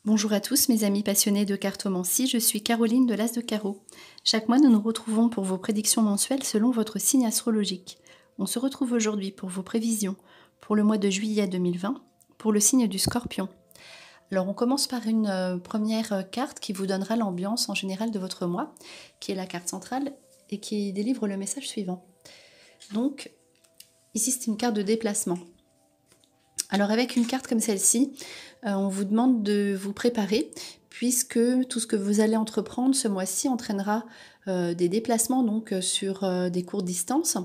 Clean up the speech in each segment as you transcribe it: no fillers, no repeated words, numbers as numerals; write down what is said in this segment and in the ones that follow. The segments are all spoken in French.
Bonjour à tous mes amis passionnés de cartomancie, je suis Caroline de l'As de Carreau. Chaque mois nous nous retrouvons pour vos prédictions mensuelles selon votre signe astrologique. On se retrouve aujourd'hui pour vos prévisions pour le mois de juillet 2020, pour le signe du Scorpion. Alors on commence par une première carte qui vous donnera l'ambiance en général de votre mois, qui est la carte centrale et qui délivre le message suivant. Donc ici c'est une carte de déplacement. Alors avec une carte comme celle-ci, on vous demande de vous préparer puisque tout ce que vous allez entreprendre ce mois-ci entraînera des déplacements donc sur des courtes distances,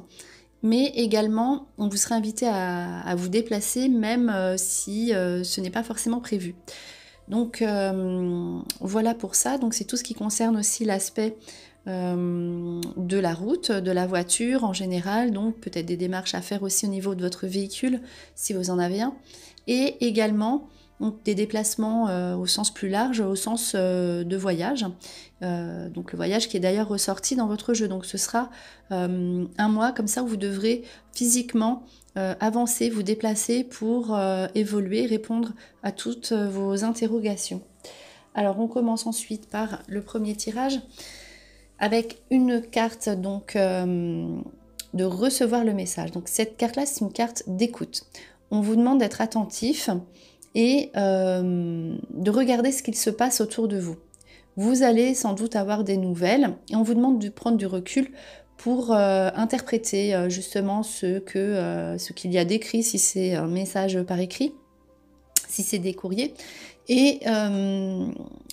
mais également on vous sera invité à vous déplacer même si ce n'est pas forcément prévu. Donc voilà pour ça, donc c'est tout ce qui concerne aussi l'aspect de la route, de la voiture en général, donc peut-être des démarches à faire aussi au niveau de votre véhicule si vous en avez un, et également donc, des déplacements au sens plus large, au sens de voyage, donc le voyage qui est d'ailleurs ressorti dans votre jeu, donc ce sera un mois comme ça où vous devrez physiquement avancer, vous déplacer pour évoluer, répondre à toutes vos interrogations. Alors on commence ensuite par le premier tirage, avec une carte donc de recevoir le message. Donc cette carte-là, c'est une carte d'écoute. On vous demande d'être attentif et de regarder ce qu'il se passe autour de vous. Vous allez sans doute avoir des nouvelles et on vous demande de prendre du recul pour interpréter justement ce qu'il y a d'écrit, si c'est un message par écrit, si c'est des courriers, et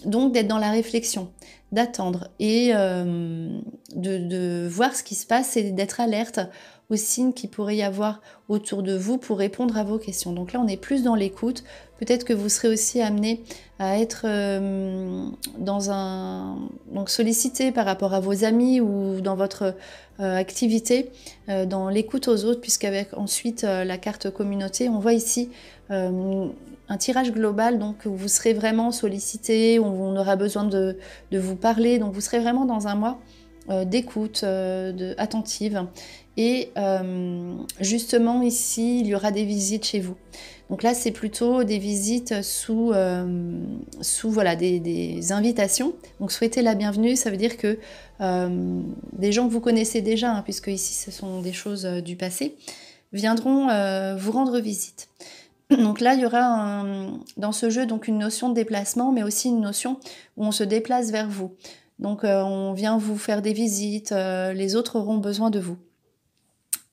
donc d'être dans la réflexion, d'attendre et de voir ce qui se passe et d'être alerte aux signes qu'il pourrait y avoir autour de vous pour répondre à vos questions. Donc là, on est plus dans l'écoute. Peut-être que vous serez aussi amené à être donc sollicité par rapport à vos amis ou dans votre activité, dans l'écoute aux autres, puisqu'avec ensuite la carte communauté, on voit ici un tirage global, donc où vous serez vraiment sollicité, où on aura besoin de vous parler, donc vous serez vraiment dans un mois d'écoute, attentive. Et justement ici, il y aura des visites chez vous. Donc là, c'est plutôt des visites sous voilà, des invitations. Donc souhaitez la bienvenue, ça veut dire que des gens que vous connaissez déjà, hein, puisque ici ce sont des choses du passé, viendront vous rendre visite. Donc là, il y aura dans ce jeu donc une notion de déplacement, mais aussi une notion où on se déplace vers vous. Donc on vient vous faire des visites, les autres auront besoin de vous.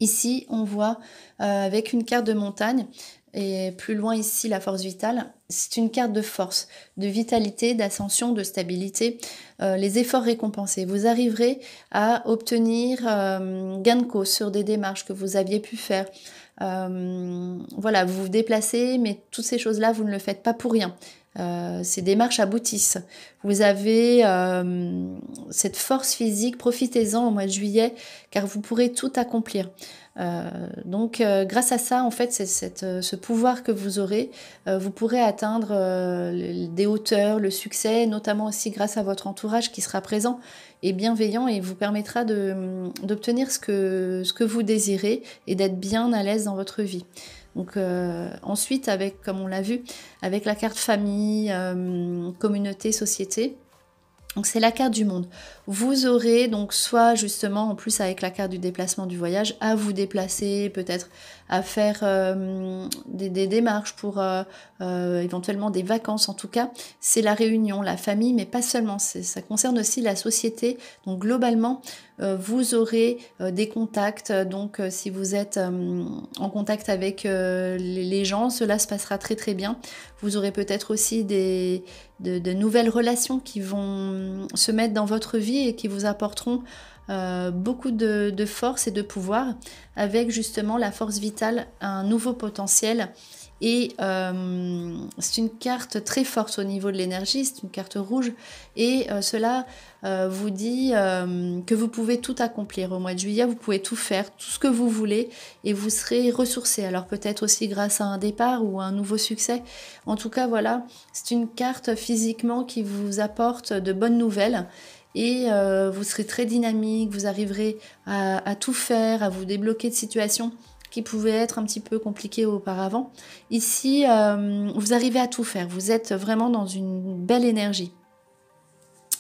Ici, on voit avec une carte de montagne, et plus loin ici, la force vitale. C'est une carte de force, de vitalité, d'ascension, de stabilité, les efforts récompensés. Vous arriverez à obtenir gain de cause sur des démarches que vous aviez pu faire. Voilà, vous vous déplacez, mais toutes ces choses-là, vous ne le faites pas pour rien. Ces démarches aboutissent. Vous avez cette force physique, profitez-en au mois de juillet, car vous pourrez tout accomplir. Donc grâce à ça, en fait, c'est ce pouvoir que vous aurez, vous pourrez atteindre des hauteurs, le succès, notamment aussi grâce à votre entourage qui sera présent et bienveillant et vous permettra d'obtenir ce que vous désirez et d'être bien à l'aise dans votre vie. Donc ensuite, comme on l'a vu, avec la carte famille, communauté, société, donc c'est la carte du monde. Vous aurez donc soit justement, en plus avec la carte du déplacement du voyage, à vous déplacer, peut-être à faire des démarches pour éventuellement des vacances. En tout cas, c'est la réunion, la famille, mais pas seulement. Ça concerne aussi la société. Donc globalement, vous aurez des contacts. Donc si vous êtes en contact avec les gens, cela se passera très très bien. Vous aurez peut-être aussi de nouvelles relations qui vont se mettre dans votre vie et qui vous apporteront beaucoup de force et de pouvoir avec justement la force vitale, un nouveau potentiel Et c'est une carte très forte au niveau de l'énergie, c'est une carte rouge. Et cela vous dit que vous pouvez tout accomplir au mois de juillet, vous pouvez tout faire, tout ce que vous voulez, et vous serez ressourcé. Alors peut-être aussi grâce à un départ ou un nouveau succès. En tout cas, voilà, c'est une carte physiquement qui vous apporte de bonnes nouvelles. Et vous serez très dynamique, vous arriverez à tout faire, à vous débloquer de situations qui pouvaient être un petit peu compliquées auparavant. Ici, vous arrivez à tout faire, vous êtes vraiment dans une belle énergie.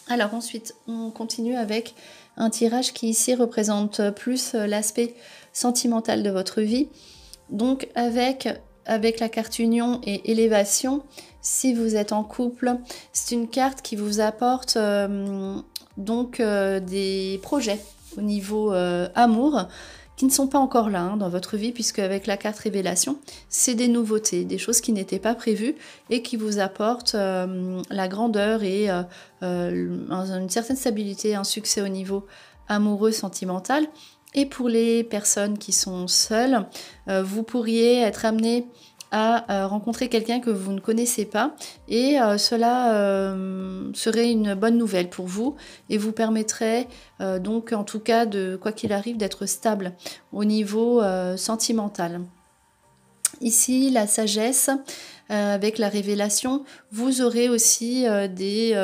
Alors ensuite, on continue avec un tirage qui ici représente plus l'aspect sentimental de votre vie. Donc avec la carte union et élévation, si vous êtes en couple, c'est une carte qui vous apporte des projets au niveau amour qui ne sont pas encore là dans votre vie, puisque avec la carte révélation, c'est des nouveautés, des choses qui n'étaient pas prévues et qui vous apportent la grandeur et une certaine stabilité, un succès au niveau amoureux, sentimental. Et pour les personnes qui sont seules, vous pourriez être amené à rencontrer quelqu'un que vous ne connaissez pas, et cela serait une bonne nouvelle pour vous et vous permettrait donc en tout cas de quoi qu'il arrive d'être stable au niveau sentimental. Ici la sagesse avec la révélation, vous aurez aussi des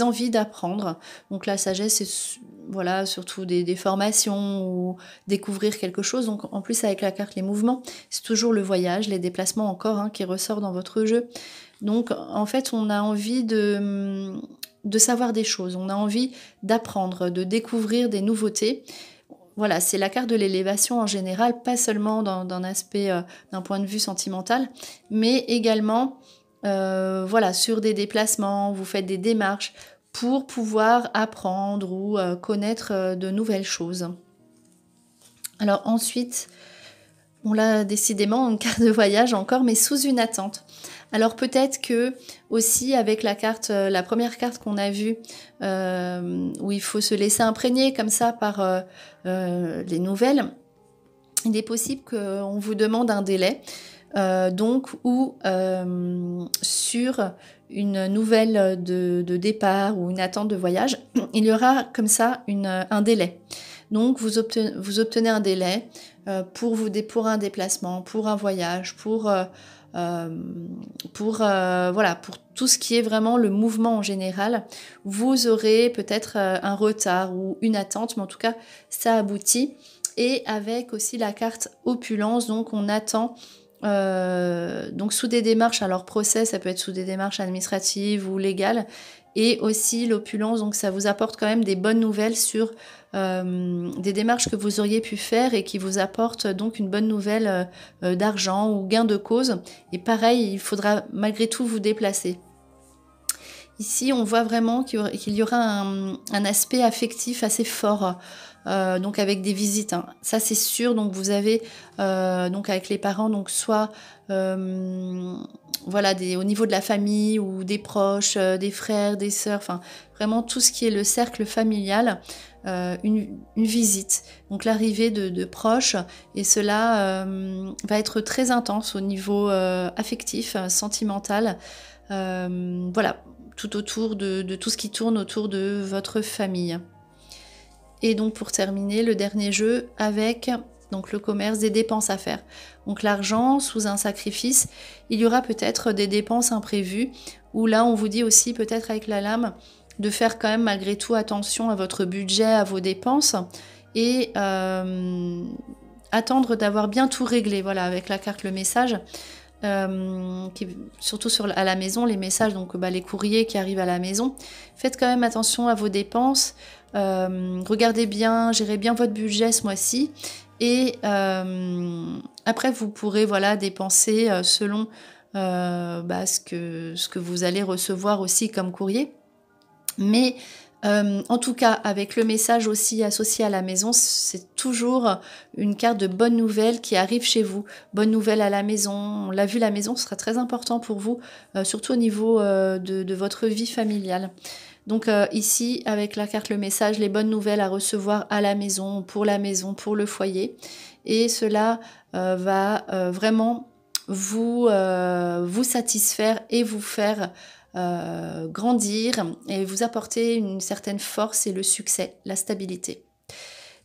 envies d'apprendre. Donc la sagesse, c'est voilà, surtout des formations ou découvrir quelque chose. Donc en plus avec la carte les mouvements, c'est toujours le voyage, les déplacements encore qui ressort dans votre jeu. Donc en fait on a envie de savoir des choses, on a envie d'apprendre, de découvrir des nouveautés. Voilà, c'est la carte de l'élévation en général, pas seulement d'un aspect, d'un point de vue sentimental, mais également voilà, sur des déplacements, vous faites des démarches pour pouvoir apprendre ou connaître de nouvelles choses. Alors ensuite, on l'a décidément une carte de voyage encore, mais sous une attente. Alors peut-être que aussi avec la carte, la première carte qu'on a vue, où il faut se laisser imprégner comme ça par les nouvelles, il est possible qu'on vous demande un délai, ou sur une nouvelle de départ ou une attente de voyage, il y aura comme ça un délai. Donc vous obtenez un délai pour un déplacement, pour un voyage, pour tout ce qui est vraiment le mouvement en général. Vous aurez peut-être un retard ou une attente, mais en tout cas ça aboutit. Et avec aussi la carte opulence, donc on attend donc sous des démarches, alors procès, ça peut être sous des démarches administratives ou légales, et aussi l'opulence, donc ça vous apporte quand même des bonnes nouvelles sur des démarches que vous auriez pu faire et qui vous apportent donc une bonne nouvelle d'argent ou gain de cause. Et pareil, il faudra malgré tout vous déplacer. Ici, on voit vraiment qu'il y aura un aspect affectif assez fort, donc avec des visites. Ça, c'est sûr. Donc, vous avez donc avec les parents, donc soit voilà, au niveau de la famille ou des proches, des frères, des sœurs, enfin vraiment tout ce qui est le cercle familial, une visite. Donc l'arrivée de proches, et cela va être très intense au niveau affectif, sentimental. Voilà, tout autour de tout ce qui tourne autour de votre famille. Et donc pour terminer, le dernier jeu avec donc le commerce, des dépenses à faire. Donc l'argent sous un sacrifice, il y aura peut-être des dépenses imprévues, où là on vous dit aussi peut-être avec la lame de faire quand même malgré tout attention à votre budget, à vos dépenses, et attendre d'avoir bien tout réglé. Voilà, avec la carte le message. Surtout à la maison, les messages, donc les courriers qui arrivent à la maison. Faites quand même attention à vos dépenses, regardez bien, gérez bien votre budget ce mois-ci, et après vous pourrez voilà, dépenser selon ce que vous allez recevoir aussi comme courrier. Mais en tout cas, avec le message aussi associé à la maison, c'est toujours une carte de bonne nouvelle qui arrive chez vous. Bonne nouvelle à la maison. On l'a vu, la maison, ce sera très important pour vous, surtout au niveau de votre vie familiale. Donc ici, avec la carte le message, les bonnes nouvelles à recevoir à la maison, pour le foyer. Et cela va vraiment vous satisfaire et vous faire grandir et vous apporter une certaine force et le succès, la stabilité.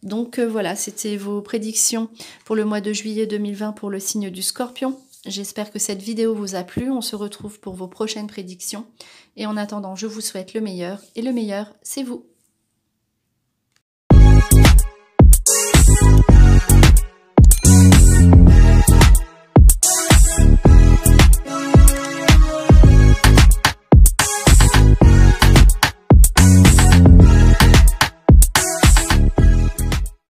Donc voilà, c'était vos prédictions pour le mois de juillet 2020 pour le signe du Scorpion. J'espère que cette vidéo vous a plu. On se retrouve pour vos prochaines prédictions. Et en attendant, je vous souhaite le meilleur. Et le meilleur, c'est vous.